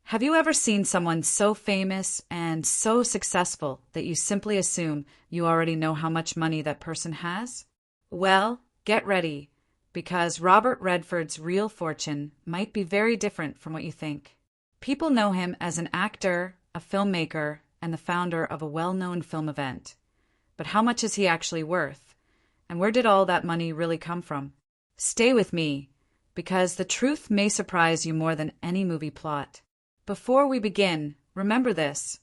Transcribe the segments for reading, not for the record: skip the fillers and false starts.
Have you ever seen someone so famous and so successful that you simply assume you already know how much money that person has? Well, get ready, because Robert Redford's real fortune might be very different from what you think. People know him as an actor, a filmmaker, and the founder of a well-known film event. But how much is he actually worth? And where did all that money really come from? Stay with me, because the truth may surprise you more than any movie plot. Before we begin, remember this: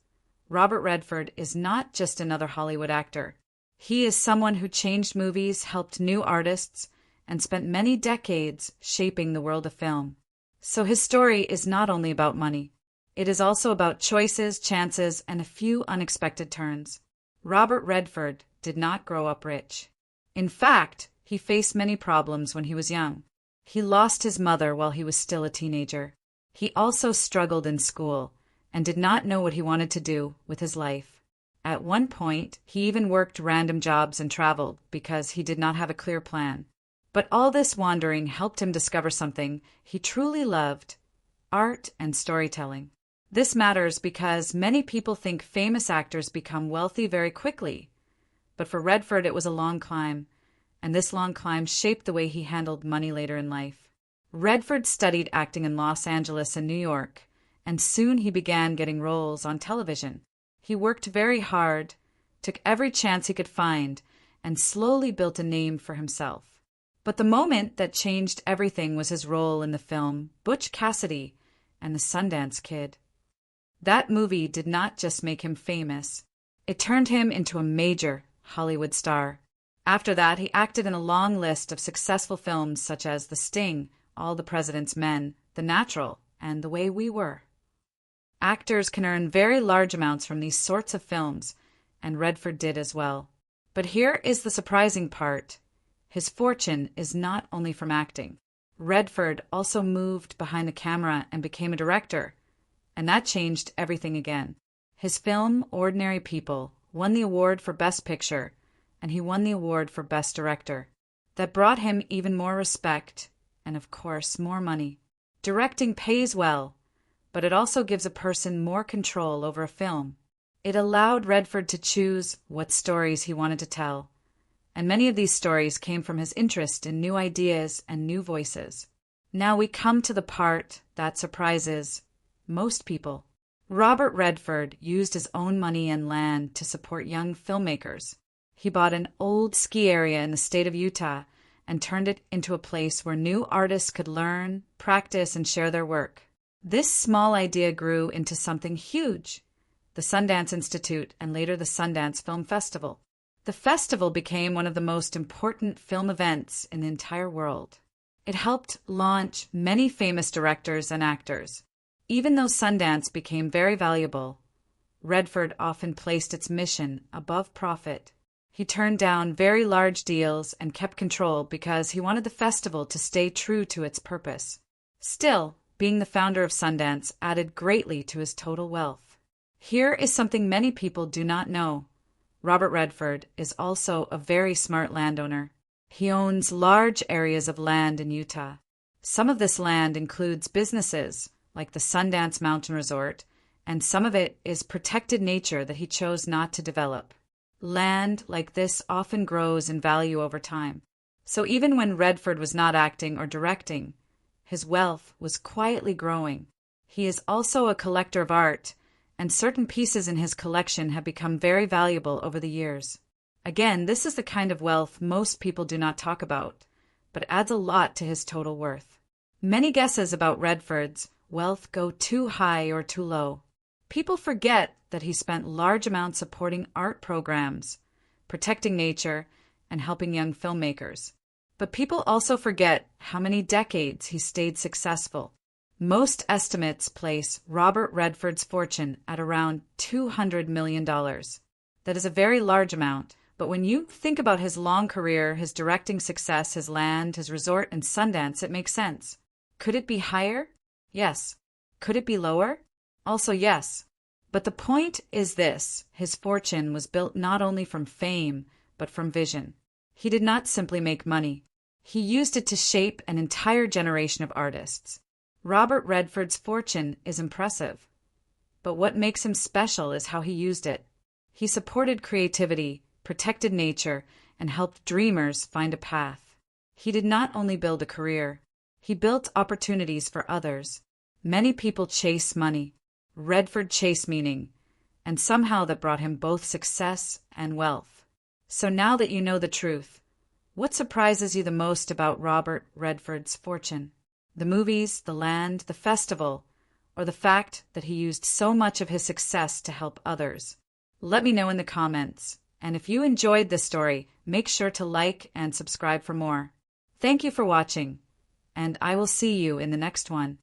Robert Redford is not just another Hollywood actor. He is someone who changed movies, helped new artists, and spent many decades shaping the world of film. So his story is not only about money. It is also about choices, chances, and a few unexpected turns. Robert Redford did not grow up rich. In fact, he faced many problems when he was young. He lost his mother while he was still a teenager. He also struggled in school and did not know what he wanted to do with his life. At one point, he even worked random jobs and traveled because he did not have a clear plan. But all this wandering helped him discover something he truly loved: art and storytelling. This matters because many people think famous actors become wealthy very quickly. But for Redford, it was a long climb, and this long climb shaped the way he handled money later in life. Redford studied acting in Los Angeles and New York, and soon he began getting roles on television. He worked very hard, took every chance he could find, and slowly built a name for himself. But the moment that changed everything was his role in the film Butch Cassidy and the Sundance Kid. That movie did not just make him famous, it turned him into a major Hollywood star. After that, he acted in a long list of successful films such as The Sting, All the President's Men, The Natural, and The Way We Were. Actors can earn very large amounts from these sorts of films, and Redford did as well. But here is the surprising part: his fortune is not only from acting. Redford also moved behind the camera and became a director, and that changed everything again. His film, Ordinary People, won the award for Best Picture, and he won the award for Best Director. That brought him even more respect and, of course, more money. Directing pays well, but it also gives a person more control over a film. It allowed Redford to choose what stories he wanted to tell, and many of these stories came from his interest in new ideas and new voices. Now we come to the part that surprises most people. Robert Redford used his own money and land to support young filmmakers. He bought an old ski area in the state of Utah and turned it into a place where new artists could learn, practice, and share their work. This small idea grew into something huge: the Sundance Institute and later the Sundance Film Festival. The festival became one of the most important film events in the entire world. It helped launch many famous directors and actors. Even though Sundance became very valuable, Redford often placed its mission above profit. He turned down very large deals and kept control because he wanted the festival to stay true to its purpose. Still, being the founder of Sundance added greatly to his total wealth. Here is something many people do not know: Robert Redford is also a very smart landowner. He owns large areas of land in Utah. Some of this land includes businesses, like the Sundance Mountain Resort, and some of it is protected nature that he chose not to develop. Land like this often grows in value over time. So even when Redford was not acting or directing, his wealth was quietly growing. He is also a collector of art, and certain pieces in his collection have become very valuable over the years. Again, this is the kind of wealth most people do not talk about, but adds a lot to his total worth. Many guesses about Redford's wealth go too high or too low. People forget that he spent large amounts supporting art programs, protecting nature, and helping young filmmakers. But people also forget how many decades he stayed successful. Most estimates place Robert Redford's fortune at around $200 million. That is a very large amount, but when you think about his long career, his directing success, his land, his resort, and Sundance, it makes sense. Could it be higher? Yes. Could it be lower? Also yes. But the point is this: his fortune was built not only from fame, but from vision. He did not simply make money. He used it to shape an entire generation of artists. Robert Redford's fortune is impressive, but what makes him special is how he used it. He supported creativity, protected nature, and helped dreamers find a path. He did not only build a career, he built opportunities for others. Many people chase money. Redford chased meaning, and somehow that brought him both success and wealth. So now that you know the truth, what surprises you the most about Robert Redford's fortune? The movies, the land, the festival, or the fact that he used so much of his success to help others? Let me know in the comments. And if you enjoyed this story, make sure to like and subscribe for more. Thank you for watching, and I will see you in the next one.